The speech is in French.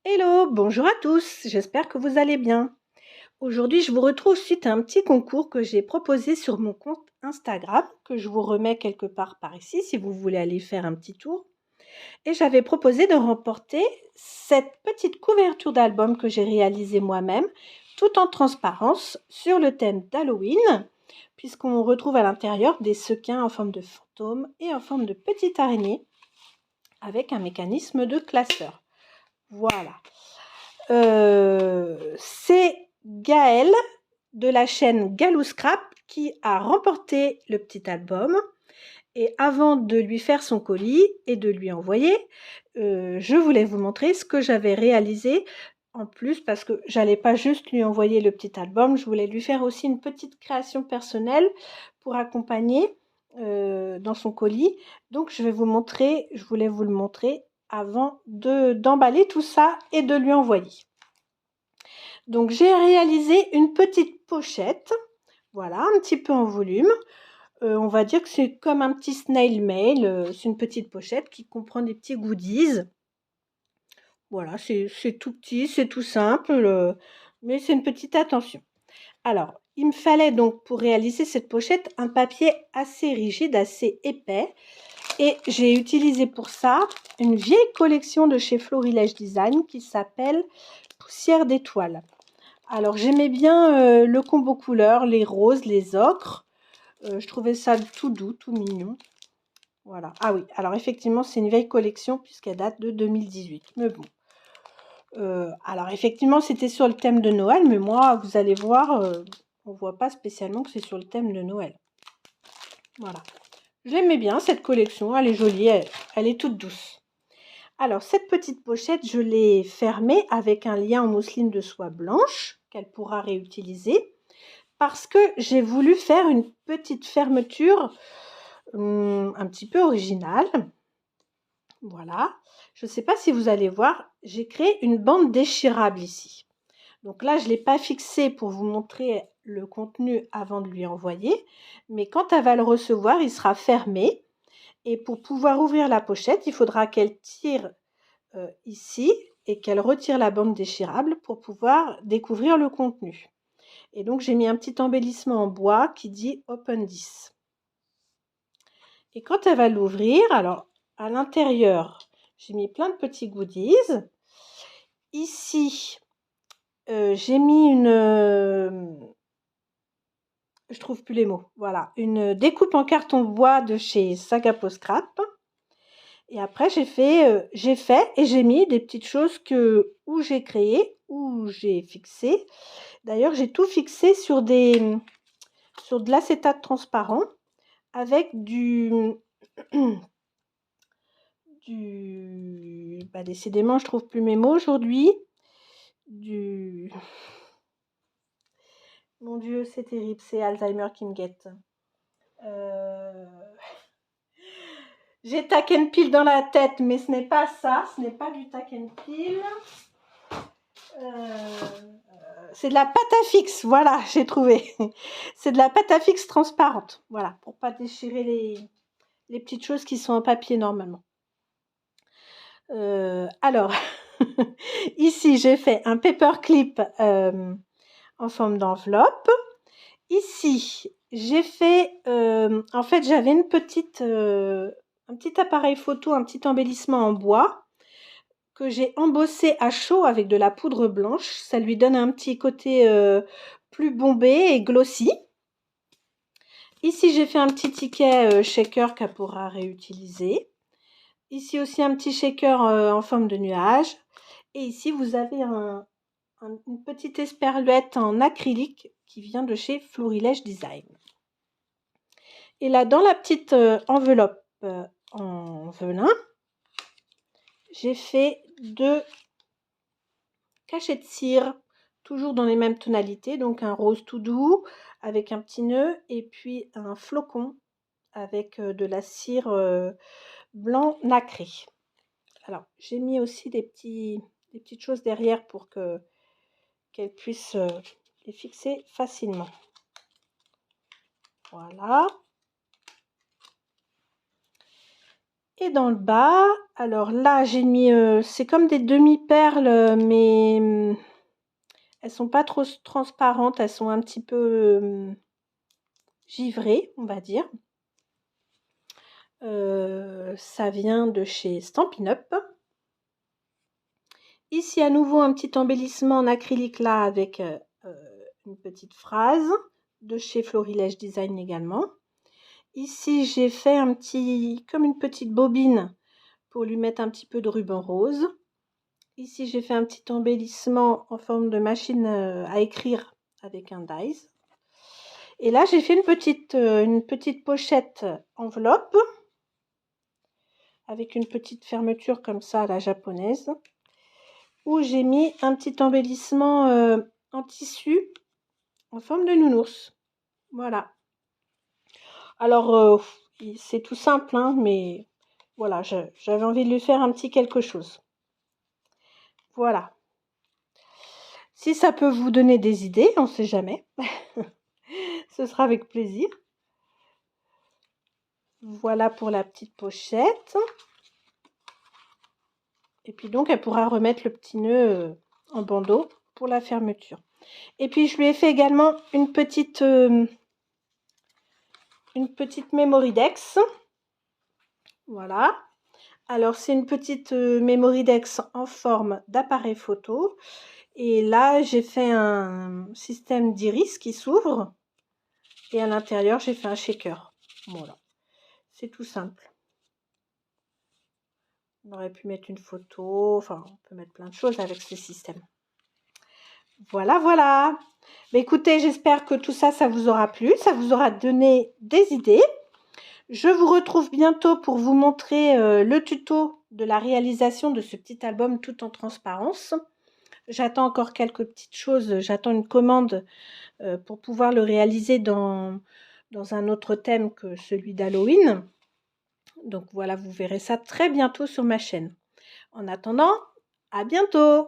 Hello, bonjour à tous, j'espère que vous allez bien. Aujourd'hui, je vous retrouve suite à un petit concours que j'ai proposé sur mon compte Instagram, que je vous remets quelque part par ici si vous voulez aller faire un petit tour. Et j'avais proposé de remporter cette petite couverture d'album que j'ai réalisée moi-même, tout en transparence, sur le thème d'Halloween, puisqu'on retrouve à l'intérieur des sequins en forme de fantôme et en forme de petite araignée, avec un mécanisme de classeur. Voilà. C'est Gaëlle de la chaîne Galou Scrap qui a remporté le petit album. Et avant de lui faire son colis et de lui envoyer, je voulais vous montrer ce que j'avais réalisé en plus, parce que j'allais pas juste lui envoyer le petit album, je voulais lui faire aussi une petite création personnelle pour accompagner dans son colis. Donc je voulais vous le montrer avant d'emballer tout ça et de lui envoyer. Donc j'ai réalisé une petite pochette, voilà, un petit peu en volume. On va dire que c'est comme un petit snail mail, c'est une petite pochette qui comprend des petits goodies. Voilà, c'est tout petit, c'est tout simple, mais c'est une petite attention. Alors, il me fallait donc pour réaliser cette pochette un papier assez rigide, assez épais, et j'ai utilisé pour ça une vieille collection de chez Florilège Design qui s'appelle Poussière d'étoiles. Alors j'aimais bien le combo couleurs, les roses, les ocres. Je trouvais ça tout doux, tout mignon. Voilà. Ah oui, alors effectivement, c'est une vieille collection puisqu'elle date de 2018. Mais bon. Alors effectivement, c'était sur le thème de Noël, mais moi, vous allez voir, on ne voit pas spécialement que c'est sur le thème de Noël. Voilà. J'aimais bien cette collection, elle est jolie, elle est toute douce. Alors, cette petite pochette, je l'ai fermée avec un lien en mousseline de soie blanche qu'elle pourra réutiliser parce que j'ai voulu faire une petite fermeture un petit peu originale. Voilà. Je ne sais pas si vous allez voir, j'ai créé une bande déchirable ici. Donc là, je ne l'ai pas fixée pour vous montrer le contenu avant de lui envoyer, mais quand elle va le recevoir, il sera fermé. Et pour pouvoir ouvrir la pochette, il faudra qu'elle tire ici et qu'elle retire la bande déchirable pour pouvoir découvrir le contenu. Et donc, j'ai mis un petit embellissement en bois qui dit Open 10. Et quand elle va l'ouvrir, alors à l'intérieur, j'ai mis plein de petits goodies. Ici, j'ai mis je trouve plus les mots. Voilà, une découpe en carton bois de chez Sagapo Scrap. Et après, j'ai fait et j'ai mis des petites choses où j'ai créé, où j'ai fixé. D'ailleurs, j'ai tout fixé sur de l'acétate transparent avec décidément, je trouve plus mes mots aujourd'hui. Mon Dieu, c'est terrible, c'est Alzheimer qui me guette. J'ai tack and peel dans la tête, mais ce n'est pas ça, ce n'est pas du tack and peel. C'est de la pâte à fixe, voilà, j'ai trouvé. C'est de la pâte à fixe transparente, voilà, pour pas déchirer les petites choses qui sont en papier normalement. Alors, ici j'ai fait un paperclip en forme d'enveloppe. Ici, j'ai fait, en fait, j'avais un petit appareil photo, un petit embellissement en bois que j'ai embossé à chaud avec de la poudre blanche. Ça lui donne un petit côté plus bombé et glossy. Ici, j'ai fait un petit ticket shaker qu'elle pourra réutiliser. Ici aussi, un petit shaker en forme de nuage. Et ici, vous avez une petite esperluette en acrylique qui vient de chez Florilège Design. Et là, dans la petite enveloppe en venin, j'ai fait 2 cachets de cire, toujours dans les mêmes tonalités, donc un rose tout doux avec un petit nœud et puis un flocon avec de la cire blanc nacré. Alors, j'ai mis aussi des petites choses derrière pour qu'elle puisse les fixer facilement. Voilà. Et dans le bas, alors là, j'ai mis, c'est comme des demi-perles, mais elles sont pas trop transparentes, elles sont un petit peu givrées, on va dire. Ça vient de chez Stampin' Up. Ici, à nouveau, un petit embellissement en acrylique là avec une petite phrase de chez Florilège Design également. Ici, j'ai fait comme une petite bobine pour lui mettre un petit peu de ruban rose. Ici, j'ai fait un petit embellissement en forme de machine à écrire avec un dies. Et là, j'ai fait une petite pochette enveloppe avec une petite fermeture comme ça à la japonaise, où j'ai mis un petit embellissement en tissu en forme de nounours. Voilà. Alors, c'est tout simple, hein, mais voilà, j'avais envie de lui faire un petit quelque chose. Voilà. Si ça peut vous donner des idées, on ne sait jamais. Ce sera avec plaisir. Voilà pour la petite pochette. Et puis donc, elle pourra remettre le petit nœud en bandeau pour la fermeture. Et puis, je lui ai fait également une petite Mémoridex. Voilà. Alors, c'est une petite Mémoridex en forme d'appareil photo. Et là, j'ai fait un système d'iris qui s'ouvre. Et à l'intérieur, j'ai fait un shaker. Voilà. C'est tout simple. On aurait pu mettre une photo. Enfin, on peut mettre plein de choses avec ce système. Voilà, voilà. Mais écoutez, j'espère que tout ça, ça vous aura plu. Ça vous aura donné des idées. Je vous retrouve bientôt pour vous montrer le tuto de la réalisation de ce petit album tout en transparence. J'attends encore quelques petites choses. J'attends une commande pour pouvoir le réaliser dans un autre thème que celui d'Halloween. Donc voilà, vous verrez ça très bientôt sur ma chaîne. En attendant, à bientôt!